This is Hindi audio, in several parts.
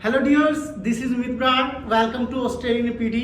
Hello dears, this is Amit Brad. Welcome to Australian PD.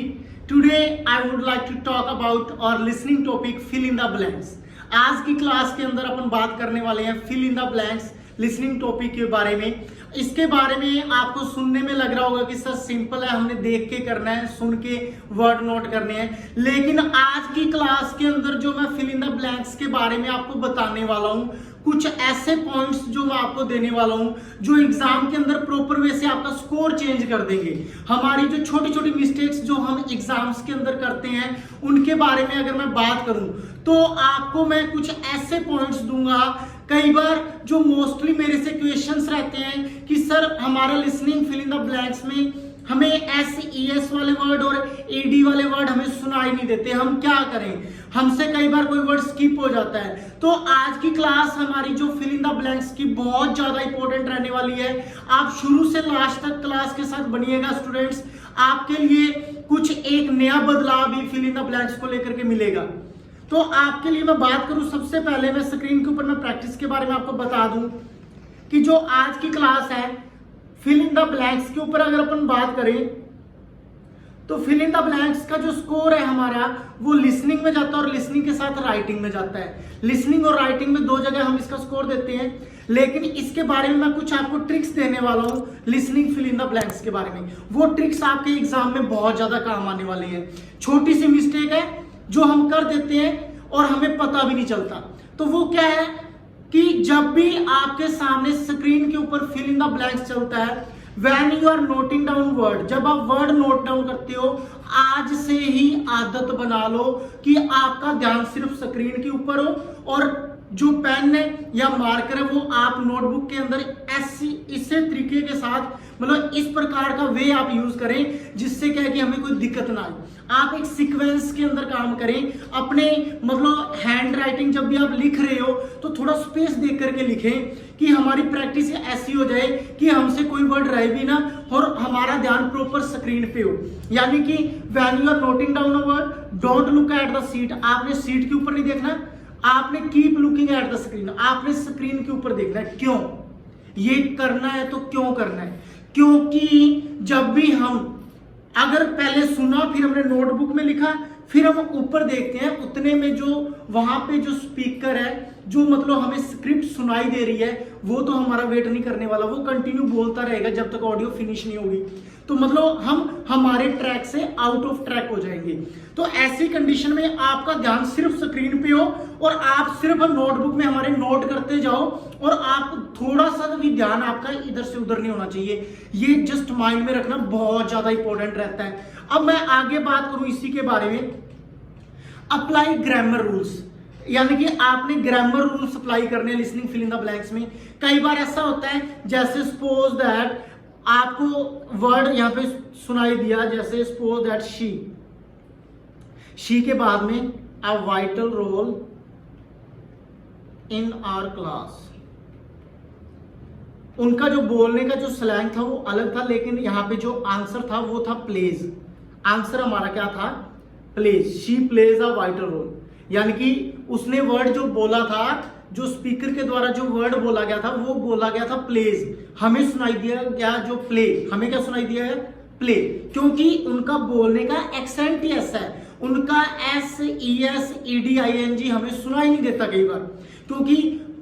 Today I would like to talk about our listening topic fill in the blanks. आज की क्लास के अंदर अपन बात करने वाले हैं fill in the blanks listening topic के बारे में। इसके बारे में आपको सुनने में लग रहा होगा कि सर सिंपल है, हमने देख के करना है, सुन के वर्ड नोट करने हैं। लेकिन आज की क्लास के अंदर जो मैं फिल इन द ब्लैंक्स के बारे में आपको बताने वाला हूं, कुछ ऐसे पॉइंट्स जो मैं आपको देने वाला हूं जो एग्जाम के अंदर प्रॉपर वे से आपका स्कोर चेंज कर देंगे। हमारी जो छोटी छोटी मिस्टेक्स जो हम एग्जाम्स के अंदर करते हैं उनके बारे में अगर मैं बात करूं तो आपको मैं कुछ ऐसे पॉइंट्स दूंगा। कई बार जो मोस्टली मेरे से क्वेश्चंस रहते हैं कि सर हमारा listening fill in the blanks में हमें एस वाले वर्ड और एडी वाले वर्ड हमें सुनाई नहीं देते, हम क्या करें, हमसे कई बार कोई वर्ड स्किप हो जाता है। तो आज की क्लास हमारी जो फिल इन द ब्लैंक्स की बहुत ज्यादा इंपॉर्टेंट रहने वाली है। आप शुरू से लास्ट तक क्लास के साथ बनिएगा स्टूडेंट्स, आपके लिए कुछ एक नया बदलाव भी फिल इन द ब्लैंक्स को लेकर के मिलेगा। तो आपके लिए मैं बात करूं, सबसे पहले मैं स्क्रीन के ऊपर मैं प्रैक्टिस के बारे में आपको बता दूं कि जो आज की क्लास है फिल इन द ब्लैंक्स के ऊपर अगर अपन बात करें तो फिल इन द ब्लैंक्स का जो स्कोर है हमारा वो लिसनिंग में जाता है और लिसनिंग के साथ राइटिंग में जाता है। लिसनिंग और राइटिंग में दो जगह हम इसका स्कोर देते हैं, लेकिन इसके बारे में मैं कुछ आपको ट्रिक्स देने वाला हूं listening fill in the blanks के बारे में। वो ट्रिक्स आपके एग्जाम में बहुत ज्यादा काम आने वाली है। छोटी सी मिस्टेक है जो हम कर देते हैं और हमें पता भी नहीं चलता। तो वो क्या है कि जब भी आपके सामने स्क्रीन के ऊपर फिल इन द ब्लैंक्स चलता है, when you are noting down word, जब आप वर्ड नोट डाउन करते हो, आज से ही आदत बना लो कि आपका ध्यान सिर्फ स्क्रीन के ऊपर हो और जो पेन है या मार्कर है वो आप नोटबुक के अंदर इसी तरीके के साथ, मतलब इस प्रकार का वे आप यूज करें जिससे क्या है कि हमें कोई दिक्कत ना आए। आप एक सीक्वेंस के अंदर काम करें, अपने मतलब हैंड राइटिंग जब भी आप लिख रहे हो तो थोड़ा स्पेस देख करके लिखें कि हमारी प्रैक्टिस ऐसी हो जाए कि हमसे कोई वर्ड रहे भी ना और हमारा ध्यान प्रॉपर स्क्रीन पे हो। यानी कि when you are noting down a word, don't look at the sheet, आपने सीट के ऊपर नहीं देखना, आपने keep looking at the screen, आपने स्क्रीन के ऊपर देखना है। क्यों ये करना है? तो क्यों करना है? क्योंकि जब भी हम अगर पहले सुना फिर हमने नोटबुक में लिखा फिर हम ऊपर देखते हैं, उतने में जो वहां पे जो स्पीकर है जो मतलब हमें स्क्रिप्ट सुनाई दे रही है वो तो हमारा वेट नहीं करने वाला, वो कंटिन्यू बोलता रहेगा जब तक ऑडियो फिनिश नहीं होगी। तो मतलब हम हमारे ट्रैक से आउट ऑफ ट्रैक हो जाएंगे। तो ऐसी कंडीशन में आपका ध्यान सिर्फ स्क्रीन पे हो और आप सिर्फ नोटबुक में हमारे नोट करते जाओ और आप थोड़ा सा भी ध्यान आपका इधर से उधर नहीं होना चाहिए। ये जस्ट माइंड में रखना बहुत ज्यादा इंपॉर्टेंट रहता है। अब मैं आगे बात करूं इसी के बारे में, अप्लाई ग्रामर रूल्स, यानी कि आपने ग्रामर रूल्स अप्लाई करने हैं listening fill in the blanks में। कई बार ऐसा होता है जैसे सपोज दैट आपको वर्ड यहां पे सुनाई दिया, जैसे सपोज दैट शी के बाद में a vital role in our class. उनका जो बोलने का जो स्लैंग था वो अलग था, लेकिन यहां पे जो आंसर था वो था प्लेज। आंसर हमारा क्या था? Plays. She plays a vital role, यानी कि उसने वर्ड जो बोला था, जो स्पीकर के द्वारा जो वर्ड बोला गया था वो बोला गया था प्लेज। हमें सुनाई दिया गया जो प्ले, हमें क्या सुनाई दिया है? प्ले। क्योंकि उनका बोलने का एक्सेंट ही ऐसा है, उनका SES EDING हमें सुनाई नहीं देता कई बार, क्योंकि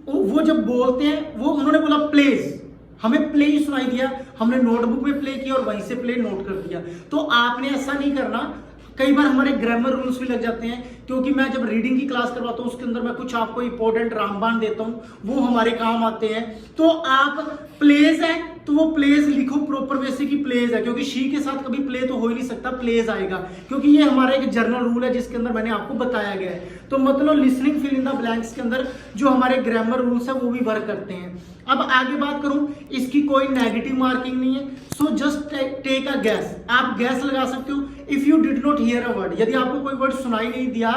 वो जब बोलते हैं वो उन्होंने बोला प्लेज, हमें प्ले ही सुनाई दिया, हमने नोटबुक में प्ले किया और वहीं से प्ले नोट कर दिया। तो आपने ऐसा नहीं करना। कई बार हमारे ग्रामर रूल्स भी लग जाते हैं, क्योंकि मैं जब रीडिंग की क्लास करवाता हूं उसके अंदर मैं कुछ आपको इंपॉर्टेंट रामबाण देता हूं, वो हमारे काम आते हैं। तो आप प्लेज है तो वो प्लेज लिखो प्रॉपर वैसे की प्लेज है, क्योंकि शी के साथ कभी प्ले तो हो ही नहीं सकता, प्लेज आएगा, क्योंकि ये हमारा एक जर्नल रूल है जिसके अंदर मैंने आपको बताया गया है। तो मतलब listening fill in the blanks के अंदर जो हमारे ग्रामर रूल्स है वो भी वर्क करते हैं। अब आगे बात करूं, इसकी कोई नेगेटिव मार्किंग नहीं है, so just take a guess, आप गैस लगा सकते हो। If you did not hear a word, यदि आपको कोई वर्ड सुनाई नहीं दिया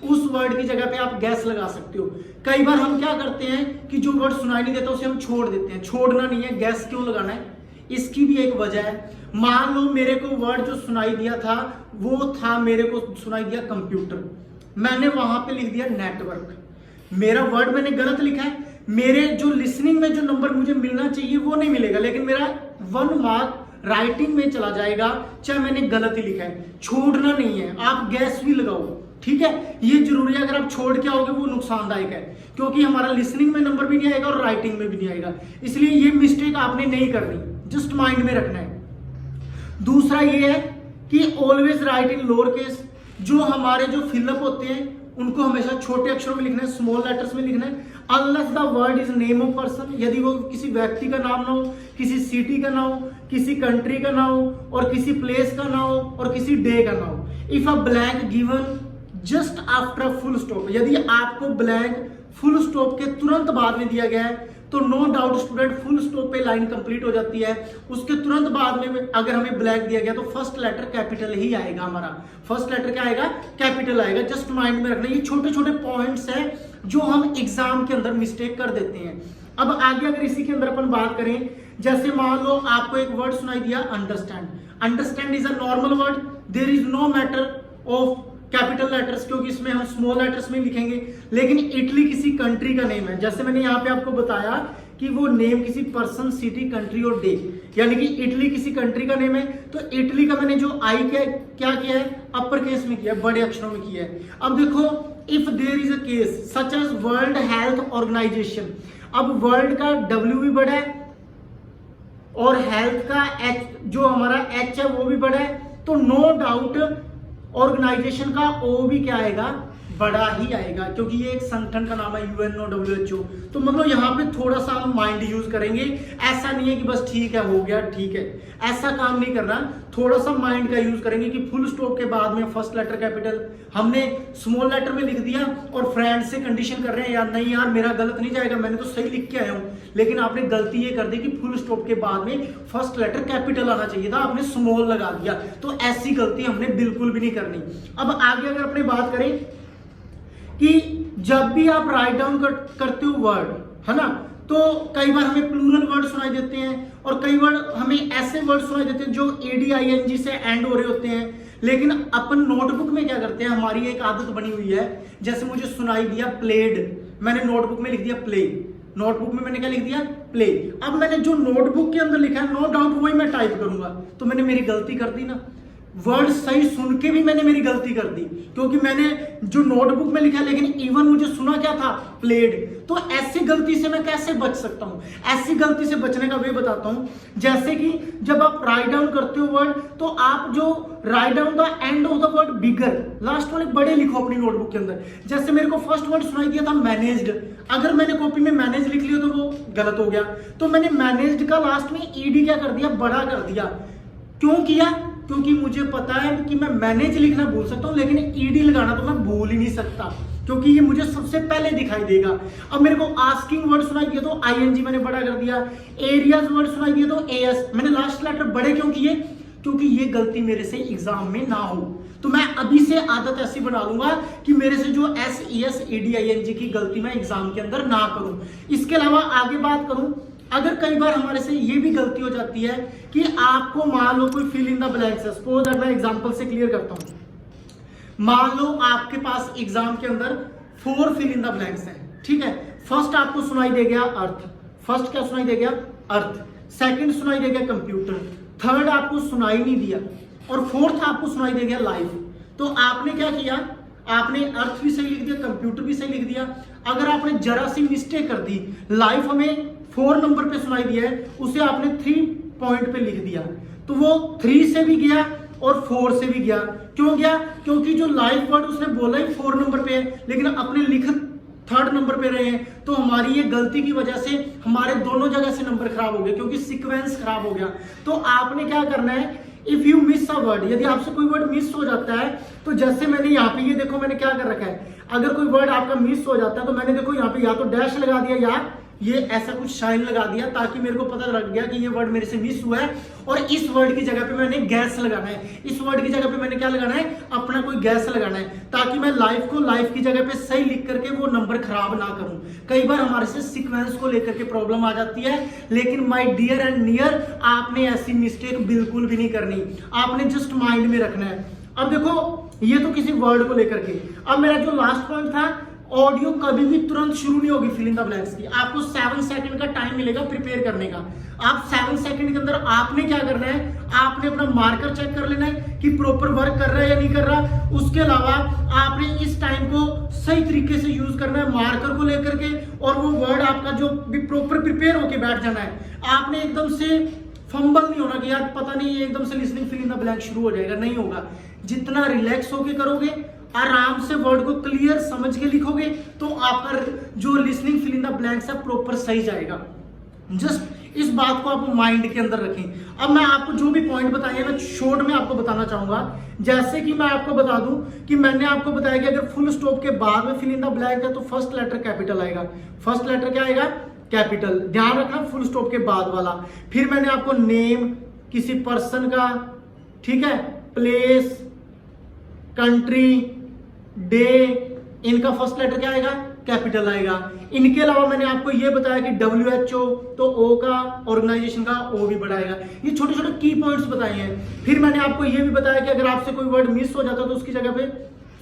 उस वर्ड की जगह पे आप गैस लगा सकते हो। कई बार हम क्या करते हैं कि जो वर्ड सुनाई नहीं देता उसे हम छोड़ देते हैं, छोड़ना नहीं है, गैस क्यों लगाना है? इसकी भी एक वजह है। मान लो मेरे को वर्ड जो सुनाई दिया था वो था, मेरे को सुनाई दिया कंप्यूटर, मैंने वहां पे लिख दिया नेटवर्क, मेरा वर्ड मैंने गलत लिखा है, मेरे जो लिसनिंग में जो नंबर मुझे मिलना चाहिए वो नहीं मिलेगा, लेकिन मेरा 1 मार्क राइटिंग में चला जाएगा, चाहे मैंने गलत ही लिखा है। छोड़ना नहीं है, आप गैस भी लगाओ, ठीक है, ये जरूरी है। अगर आप छोड़ के आओगे वो नुकसानदायक है, क्योंकि हमारा लिसनिंग में नंबर भी नहीं आएगा और राइटिंग में भी नहीं आएगा। इसलिए ये मिस्टेक आपने नहीं करनी, जस्ट माइंड में रखना है। दूसरा ये है कि ऑलवेज राइट इन लोअर केस। जो हमारे जो फिलअप होते हैं उनको हमेशा छोटे अक्षरों में लिखना है, स्मॉल लेटर्स में लिखना है। Unless the word is name of person, यदि वो किसी व्यक्ति का नाम ना हो, किसी सिटी का ना हो, किसी कंट्री का ना हो, और किसी प्लेस का ना हो, और किसी डे का ना हो। If a blank given just after full stop, यदि आपको ब्लैंक फुल स्टॉप के तुरंत बाद में दिया गया है तो no doubt student full stop पे लाइन कंप्लीट हो जाती है। उसके तुरंत बाद में अगर हमें ब्लैंक दिया गया तो फर्स्ट लेटर कैपिटल ही आएगा, हमारा फर्स्ट लेटर क्या आएगा, कैपिटल आएगा। जस्ट माइंड में रखना, ये छोटे छोटे पॉइंट्स हैं जो हम एग्जाम के अंदर मिस्टेक कर देते हैं। अब आगे अगर इसी के अंदर अपन बात करें, जैसे मान लो आपको एक वर्ड सुनाई दिया understand. Understand is a normal word, there is no matter of capital letters, क्योंकि इसमें हम स्मॉल लेटर्स में लिखेंगे। लेकिन इटली किसी कंट्री का नेम है, जैसे मैंने यहाँ पे आपको बताया कि वो नेम किसी पर्सन, सिटी, कंट्री और डे, यानी कि इटली किसी कंट्री का नेम है। तो इटली का मैंने जो आई क्या किया है, अपर केस में किया है, बड़े अक्षरों में किया है। अब देखो, if there is a case such as World Health Organization, अब वर्ल्ड का डब्ल्यू भी बड़ा है और हेल्थ का एच, जो हमारा एच है वो भी बड़ा है, तो नो डाउट ऑर्गेनाइजेशन का ओ भी क्या आएगा, बड़ा ही आएगा, क्योंकि ये एक संगठन का नाम है, UNOWHO। तो मतलब यहाँ पे थोड़ा सा हम माइंड यूज करेंगे। ऐसा नहीं है कि बस ठीक है हो गया ठीक है, ऐसा काम नहीं करना। थोड़ा सा माइंड का यूज करेंगे कि फुल स्टॉप के बाद में फर्स्ट लेटर कैपिटल, हमने स्मॉल लेटर में लिख दिया और फ्रेंड से कंडीशन कर रहे हैं, यार नहीं यार मेरा गलत नहीं जाएगा, मैंने तो सही लिख के आया हूँ। लेकिन आपने गलती ये कर दी कि फुल स्टॉप के बाद में फर्स्ट लेटर कैपिटल आना चाहिए था, आपने स्मॉल लगा दिया। तो ऐसी गलती हमने बिल्कुल भी नहीं करनी। अब आगे अगर अपनी बात करें कि जब भी आप राइट डाउन करते हो वर्ड, है ना, तो कई बार हमें प्लूरल वर्ड सुनाई देते हैं और कई बार हमें ऐसे वर्ड सुनाई देते हैं जो ADING से एंड हो रहे होते हैं। लेकिन अपन नोटबुक में क्या करते हैं, हमारी एक आदत बनी हुई है, जैसे मुझे सुनाई दिया प्लेड, मैंने नोटबुक में लिख दिया प्ले, नोटबुक में मैंने क्या लिख दिया, प्ले। अब मैंने जो नोटबुक के अंदर लिखा है नो डाउट वही मैं टाइप करूंगा, तो मैंने मेरी गलती कर दी ना। वर्ड सही सुन के भी मैंने मेरी गलती कर दी, क्योंकि मैंने जो नोटबुक में लिखा लेकिन इवन मुझे सुना क्या था, प्लेड। तो ऐसी गलती से मैं कैसे बच सकता हूं, ऐसी गलती से बचने का वे बताता हूं। जैसे कि जब आप राइट डाउन करते हो वर्ड, तो आप जो write down the end of the word bigger, last वाले बड़े लिखो अपनी नोटबुक के अंदर। जैसे मेरे को फर्स्ट वर्ड सुनाई दिया था मैनेज्ड, अगर मैंने कॉपी में मैनेज लिख लिया तो वो गलत हो गया। तो मैंने मैनेज्ड का लास्ट में ED क्या कर दिया, बड़ा कर दिया। क्यों किया, क्योंकि मुझे पता है कि मैं मैनेज लिखना भूल सकता हूं, लेकिन ED लगाना तो मैं भूल ही नहीं सकता, क्योंकि ये मुझे सबसे पहले दिखाई देगा। अब मेरे को आस्किंग वर्ड सुनाई दिया तो ING मैंने बड़ा कर दिया, एरियाज वर्ड सुनाई दिया तो AS मैंने लास्ट लेटर बड़े क्यों किए, क्योंकि ये गलती मेरे से एग्जाम में ना हो। तो मैं अभी से आदत ऐसी बना लूंगा कि मेरे से जो SES ADING की गलती मैं एग्जाम के अंदर ना करूं। इसके अलावा आगे बात करूं, अगर कई बार हमारे से ये भी गलती हो जाती है कि आपको मान लो कोई फिल इन द ब्लैंक्स है, सपोज मैं एग्जांपल से क्लियर करता हूं। मान लो आपके पास एग्जाम के अंदर 4 फिल इन द ब्लैंक्स हैं, ठीक है। फर्स्ट आपको सुनाई दे गया अर्थ, फर्स्ट क्या सुनाई दे गया, अर्थ। सेकंड सुनाई दे गया कंप्यूटर, थर्ड आपको सुनाई नहीं दिया, और फोर्थ आपको सुनाई दे गया लाइफ। तो आपने क्या किया, आपने अर्थ भी सही लिख दिया, कंप्यूटर भी सही लिख दिया। अगर आपने जरा सी मिस्टेक कर दी, लाइफ हमें 4 नंबर पे सुनाई दिया है, उसे आपने 3 पॉइंट पे लिख दिया, तो वो 3 से भी गया और 4 से भी गया। क्यों गया, क्योंकि जो लाइफ वर्ड उसने बोला ही 4 नंबर पे है, लेकिन अपने लिख 3rd नंबर पे रहे हैं। तो हमारी ये गलती की वजह से हमारे दोनों जगह से नंबर खराब हो गए, क्योंकि सीक्वेंस खराब हो गया। तो आपने क्या करना है, if you miss a word, यदि आपसे कोई वर्ड मिस हो जाता है, तो जैसे मैंने यहाँ पे ये देखो मैंने क्या कर रखा है, अगर कोई वर्ड आपका मिस हो जाता है तो मैंने देखो यहाँ पे या तो डैश लगा दिया या ये ऐसा कुछ शाइन लगा दिया, ताकि मेरे को पता लग गया कि ये वर्ड मेरे से मिस हुआ है और इस वर्ड की जगह पे मैंने गैस लगाना है, इस वर्ड की जगह पे मैंने क्या लगाना है, अपना कोई गैस लगाना है, ताकि मैं लाइफ को लाइफ की जगह पे सही लिख करके वो नंबर खराब ना करूं। कई बार हमारे से सीक्वेंस को लेकर के प्रॉब्लम आ जाती है, लेकिन माय डियर एंड नियर, आपने ऐसी मिस्टेक बिल्कुल भी नहीं करनी, आपने जस्ट माइंड में रखना है। अब देखो ये तो किसी वर्ड को लेकर के, अब मेरा जो लास्ट पॉइंट था ऑडियो कभी भी तुरंत शुरू नहीं होगी फिल इन द ब्लैंक्स की। आपको 7 सेकंड का टाइम मिलेगा प्रिपेयर करने का। आप 7 सेकंड के अंदर आपने क्या करना है, आपने अपना मार्कर चेक कर लेना है कि प्रॉपर वर्क कर रहा है या नहीं कर रहा। उसके अलावा आपने इस टाइम को सही तरीके से यूज करना है मार्कर को लेकर के, और वो वर्ड आपका जो भी प्रॉपर प्रिपेयर होके बैठ जाना है। आपने एकदम से फंबल नहीं होना कि यार पता नहीं एकदम से listening fill in the blank शुरू हो जाएगा, नहीं होगा। जितना रिलैक्स होके करोगे, आराम से वर्ड को क्लियर समझ के लिखोगे, तो आपका जो listening fill in the blanks है प्रॉपर सही जाएगा। जस्ट इस बात को आप माइंड के अंदर रखें। अब मैं आपको जो भी पॉइंट बताए हैं ना, शॉर्ट में आपको बताना चाहूंगा। जैसे कि मैं आपको बता दूं कि मैंने आपको बताया कि अगर फुल स्टॉप के बाद में फिल इन द ब्लैंक है तो फर्स्ट लेटर कैपिटल आएगा। फर्स्ट लेटर क्या आएगा? कैपिटल। ध्यान रखना फुल स्टॉप के बाद वाला। फिर मैंने आपको नेम किसी पर्सन का, ठीक है, प्लेस, कंट्री, डे, इनका फर्स्ट लेटर क्या आएगा? कैपिटल आएगा। इनके अलावा मैंने आपको यह बताया कि WHO तो O का, ऑर्गेनाइजेशन का O भी बढ़ाएगा। ये छोटे छोटे की पॉइंट्स बताए हैं। फिर मैंने आपको यह भी बताया कि अगर आपसे कोई वर्ड मिस हो जाता तो उसकी जगह पे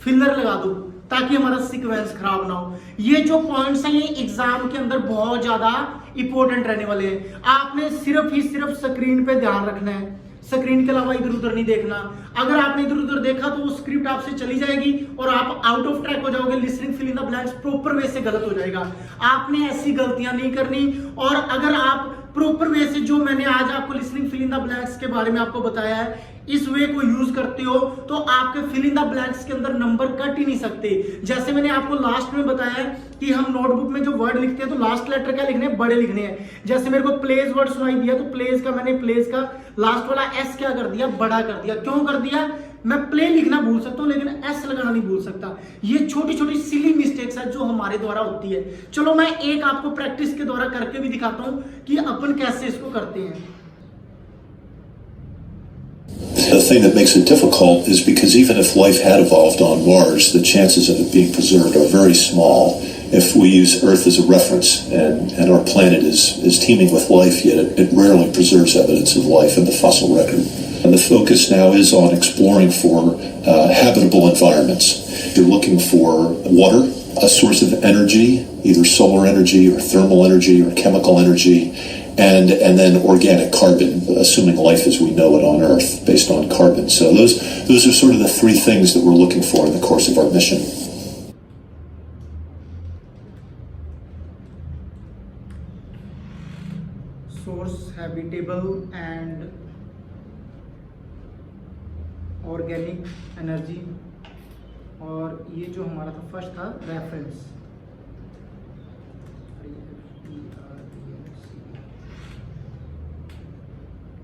फिलर लगा दो ताकि हमारा सीक्वेंस खराब ना हो। ये जो पॉइंट्स हैं ये एग्जाम के अंदर बहुत ज्यादा इंपॉर्टेंट रहने वाले हैं। आपने सिर्फ ही सिर्फ स्क्रीन पे ध्यान रखना है, स्क्रीन के अलावा इधर उधर नहीं देखना। अगर आपने इधर उधर देखा तो वो स्क्रिप्ट आपसे चली जाएगी और आप आउट ऑफ ट्रैक हो जाओगे। Listening fill in the blanks proper way से गलत हो जाएगा। आपने ऐसी गलतियां नहीं करनी। और अगर आप प्रॉपर वे से, जो मैंने आज आपको listening fill in the blanks के बारे में आपको बताया है, इस वे को यूज करते हो तो आपके फिल इन द ब्लैंक्स के अंदर नंबर कट ही नहीं सकते। जैसे मैंने आपको लास्ट में बताया है कि हम नोटबुक में जो वर्ड लिखते हैं तो लास्ट लेटर क्या लिखने हैं? बड़े लिखने हैं। जैसे मेरे को प्लेस वर्ड सुनाई दिया तो प्लेस का मैंने प्लेस का लास्ट वाला एस क्या कर दिया? बड़ा कर दिया। क्यों कर दिया? मैं प्ले लिखना भूल सकता हूं लेकिन एस लगाना नहीं भूल सकता। ये छोटी छोटी सिली मिस्टेक्स है जो हमारे द्वारा होती है। चलो मैं एक आपको प्रैक्टिस के द्वारा करके भी दिखाता हूं कि अपन कैसे इसको करते हैं। The thing that makes it difficult is because even if life had evolved on Mars, the chances of it being preserved are very small if we use Earth as a reference, and our planet is teeming with life, yet it rarely preserves evidence of life in the fossil record. And the focus now is on exploring for habitable environments. You're looking for water, a source of energy, either solar energy or thermal energy or chemical energy, and then organic carbon, assuming life as we know it on Earth, based on carbon. So those are sort of the three things that we're looking for in the course of our mission. Source, habitable and organic energy, और ये जो हमारा था फर्स्ट था रेफरेंस।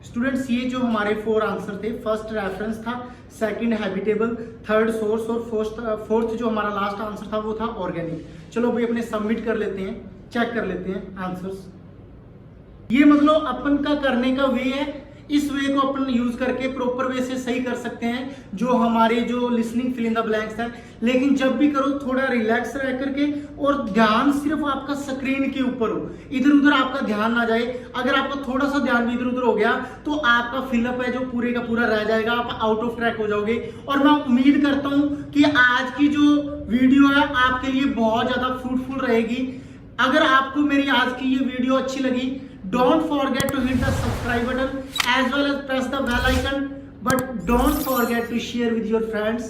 स्टूडेंट्स ये जो हमारे 4 आंसर थे, फर्स्ट रेफरेंस था, सेकंड हैबिटेबल, थर्ड सोर्स और फोर्थ जो हमारा लास्ट आंसर था वो था ऑर्गेनिक। चलो भाई अपने सबमिट कर लेते हैं, चेक कर लेते हैं आंसर्स। ये मतलब अपन का करने का वे है। इस वे को अपन यूज करके प्रॉपर वे से सही कर सकते हैं जो हमारे जो listening fill in the blanks है। लेकिन जब भी करो थोड़ा रिलैक्स रह करके और ध्यान सिर्फ आपका स्क्रीन के ऊपर हो, इधर उधर आपका ध्यान ना जाए। अगर आपका थोड़ा सा ध्यान भी इधर उधर हो गया तो आपका फिलअप है जो पूरे का पूरा रह जाएगा, आप आउट ऑफ ट्रैक हो जाओगे। और मैं उम्मीद करता हूं कि आज की जो वीडियो है आपके लिए बहुत ज्यादा फ्रूटफुल रहेगी। अगर आपको मेरी आज की ये वीडियो अच्छी लगी, don't forget to hit the subscribe button as well as press the bell icon, but don't forget to share with your friends.